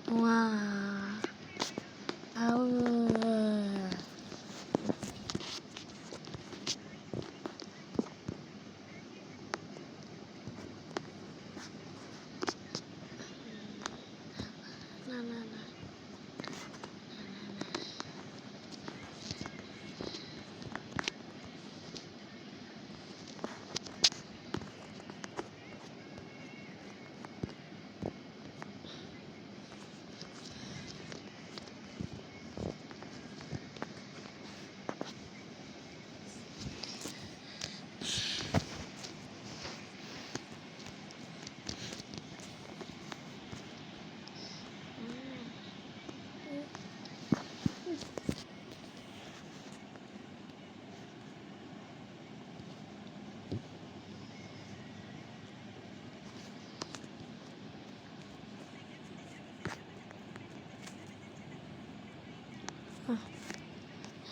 Wow.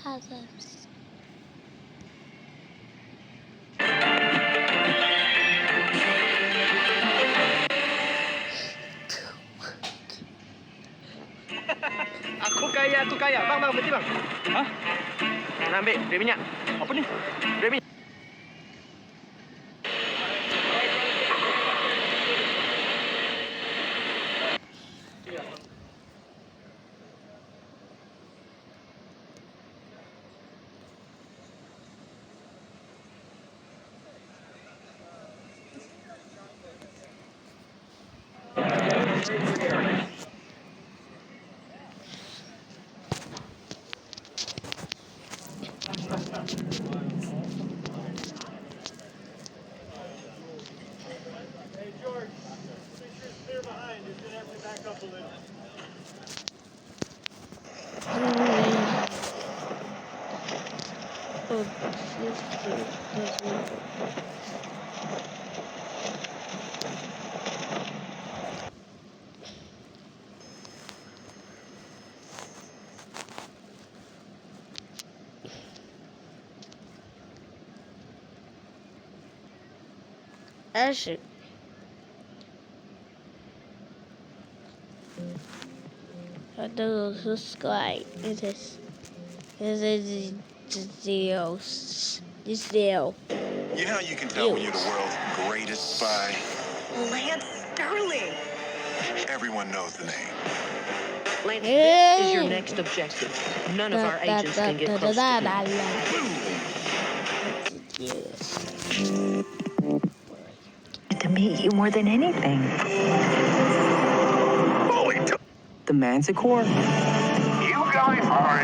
How's this? Aku kaya. Bang, berhenti bang. Hah? Nak ambil duit minyak. Apa ni? Duit minyak. Hey, George, make sure it's clear behind. You're going to have to back up a little. Actually, subscribe. This is this deal. You know how you can tell when you're the world's greatest spy? Lance Sterling. Everyone knows the name. Lance, this is your next objective. None of our agents can get close to him. To meet you more than anything. Holy The Manticore? you guys are